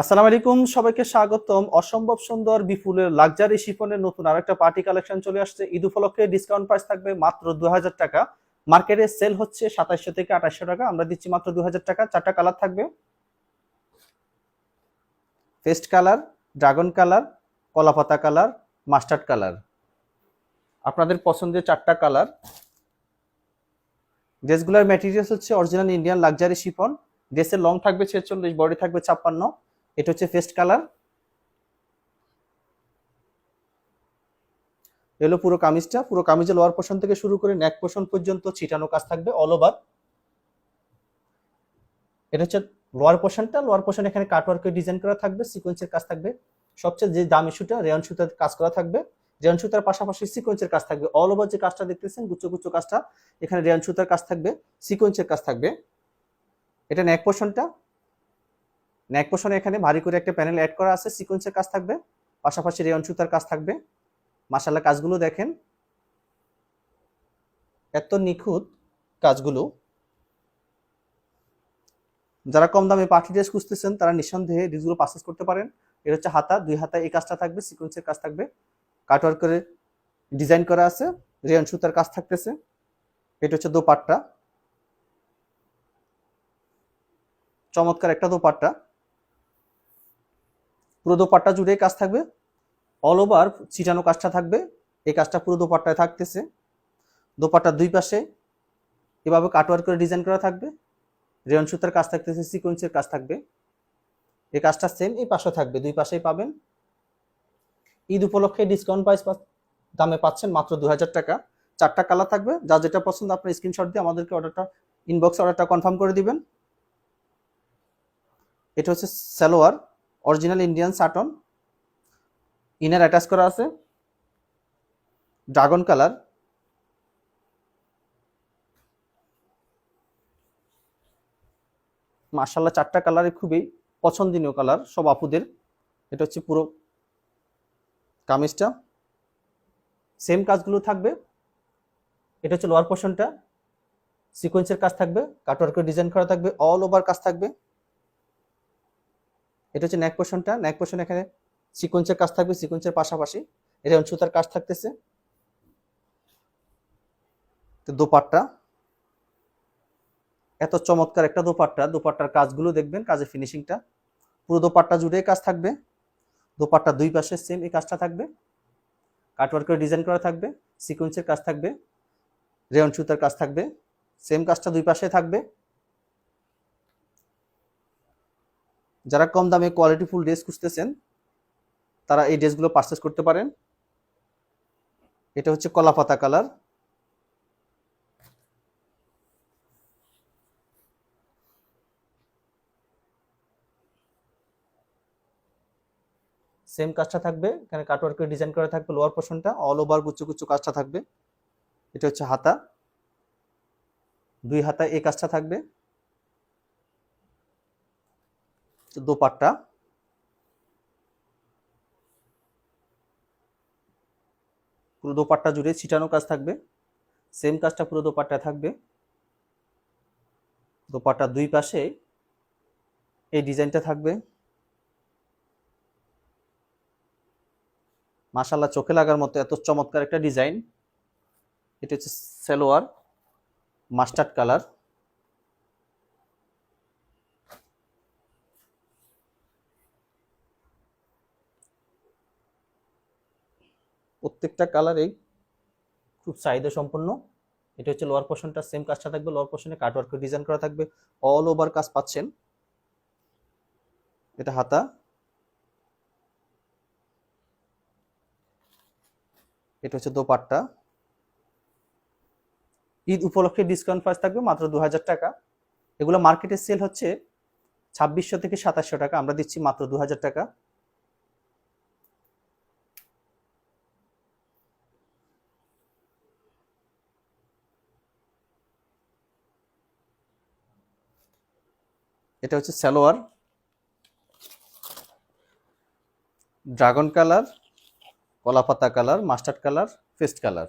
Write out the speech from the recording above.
আসসালামু আলাইকুম, সবাইকে স্বাগতম। অসম্ভব সুন্দর বিপুলের লাক্সারি শিফনের নতুন আরেকটা পার্টি কালেকশন চলে আসছে। ঈদ উপলক্ষে ডিসকাউন্ট প্রাইস থাকবে মাত্র 2000 টাকা। মার্কেটে সেল হচ্ছে 2700 থেকে 2800 টাকা, আমরা দিচ্ছি মাত্র 2000 টাকা। চারটা কালার থাকবে: পেস্ট কালার, ড্রাগন কালার, কলাপাতা কালার, মাস্টার্ড কালার। আপনাদের পছন্দের চারটা কালার। ড্রেসগুলোর ম্যাটেরিয়ালস হচ্ছে অরিজিনাল ইন্ডিয়ান লাক্সারি শিফন। ড্রেসের লং থাকবে 46, বডি থাকবে 56। এটা হচ্ছে পেস্ট কালার। এলো পুরো কামিজটা। পুরো কামিজের লোয়ার পোর্শন থেকে শুরু করে নেক পোর্শন পর্যন্ত ছিটানো কাজ থাকবে অল ওভার। এটা হচ্ছে লোয়ার পোর্শনটা। লোয়ার পোর্শন এখানে কাটওয়ার্কের ডিজাইন করা থাকবে, সিকোয়েন্সের কাজ থাকবে। সবচেয়ে যে দামি সুতা রেয়ন সুতার কাজ করা থাকবে। রেয়ন সুতার পাশাপাশি সিকোয়েন্সের কাজ থাকবে। অল ওভার যে কাজটা দেখতেছেন গুচ্ছ গুচ্ছ কাজটা, এখানে রেয়ন সুতার কাজ থাকবে, সিকোয়েন্সের কাজ থাকবে। এটা নেক পোর্শনটা। নেক পোর্শনে এখানে ভারী করে একটা প্যানেল অ্যাড করা আছে, সিকোয়েন্সের কাজ থাকবে, পাশাপাশি রেয়ন সুতার কাজ থাকবে। মাশাআল্লাহ, কাজগুলো দেখেন, এত নিখুঁত কাজগুলো। যারা কম দামে পার্টি ড্রেস খুঁজতেছেন তারা নিঃসন্দেহে ড্রেসগুলো পারচেজ করতে পারেন। এটা হচ্ছে হাতা, দুই হাতা এই কাজটা থাকবে, সিকোয়েন্সের কাজ থাকবে, কাটওয়ার্ক করে ডিজাইন করা আছে, রেয়ন সুতার কাজ থাকতেছে। এটা হচ্ছে দোপাট্টা, চমৎকার একটা দোপাট্টা। পুরো দোপাট্টা জুড়ে কাজ থাকবে, অল ওভার ছিটানো কাজটা থাকবে। এই কাজটা পুরো দোপাট্টায় থাকতেছে। দোপাট্টার দুই পাশে এভাবে কাটওয়ার্ক করে ডিজাইন করা থাকবে, রেয়ন সুতার কাজ থাকতেছে, সিকোয়েন্সের কাজ থাকবে। এই কাজটা সেম এই পাশে থাকবে, দুই পাশেই পাবেন। ঈদ উপলক্ষে ডিসকাউন্ট প্রাইস দামে পাচ্ছেন মাত্র 2000 টাকা। চারটা কালার থাকবে, যা যেটা পছন্দ আপনার স্ক্রিনশট দিয়ে আমাদেরকে অর্ডারটা ইনবক্সে অর্ডারটা কনফার্ম করে দিবেন। এটা হচ্ছে salwar, original Indian certain, inner attach করা আছে, ড্রাগন কালার। মাশাআল্লাহ, চারটা কালারই খুবই পছন্দনীয় কালার সব আপুদের। এটা হচ্ছে পুরো কামিজটা, সেম কাজগুলো থাকবে। এটা হচ্ছে লোয়ার পোর্শনটা, সিকোয়েন্সের কাজ থাকবে, কাটওয়ার্কের ডিজাইন করা থাকবে, অল ওভার কাজ থাকবে। এটা হচ্ছে নেক পোর্শনটা। নেক পোর্শন এখানে সিকোয়েন্সের কাজ থাকবে, সিকোয়েন্সের পাশাপাশি এটা সুতার কাজ থাকতেছে। তো দোপাট্টা, এত চমৎকার একটা দোপাট্টা। দোপাট্টার কাজগুলো দেখবেন, কাজের ফিনিশিংটা পুরো দোপাট্টা জুড়ে কাজ থাকবে। দোপাট্টা দুই পাশে সেম এই কাজটা থাকবে, কাটওয়ার্কের ডিজাইন করা থাকবে, সিকোয়েন্সের কাজ থাকবে, রেয়ন সুতার কাজ থাকবে, সেম কাজটা দুই পাশে থাকবে। যারা কম দামে কোয়ালিটি ফুল ড্রেস খুঁজতেছেন তারা এই ড্রেসগুলো পারচেস করতে পারেন। এটা হচ্ছে কলাপাতা কালার। সেম কাজটা থাকবে, এখানে কাটওয়ার্কের ডিজাইন করা থাকবে, লোয়ার পোর্শনটা অল ওভার গুচ্ছ গুচ্ছ কাজটা থাকবে। এটা হচ্ছে হাতা, দুই হাতা এই কাজটা থাকবে। দোপাট্টা, পুরো দোপাট্টা জুড়ে ছিটানো কাজ থাকবে, সেম কাজটা পুরো দোপাট্টায় থাকবে। দোপাট্টার দুই পাশে এই ডিজাইনটা থাকবে। মাশাআল্লাহ, চোখে লাগার মতো এত চমৎকার একটা ডিজাইন। এটা হচ্ছে সালোয়ার, মাস্টার্ড কালার। প্রত্যেকটা কালারেই খুব চাহিদা সম্পন্ন। এটা হচ্ছে লোয়ার পোর্শনটা, সেম কাজটা থাকবে, লোয়ার পোর্শনে কাটওয়ার্কের ডিজাইন করা থাকবে, অল ওভার কাজ পাচ্ছেন। এটা হাতা, এটা হচ্ছে দোপাট্টা। ঈদ উপলক্ষে ডিসকাউন্ট প্রাইস থাকবে মাত্র 2000 টাকা। এগুলো মার্কেটে সেল হচ্ছে 2600 থেকে 2700 টাকা, আমরা দিচ্ছি মাত্র 2000 টাকা। এটা হচ্ছে সালোয়ার, ড্রাগন কালার, কলাপাতা colour, mustard colour, paste colour.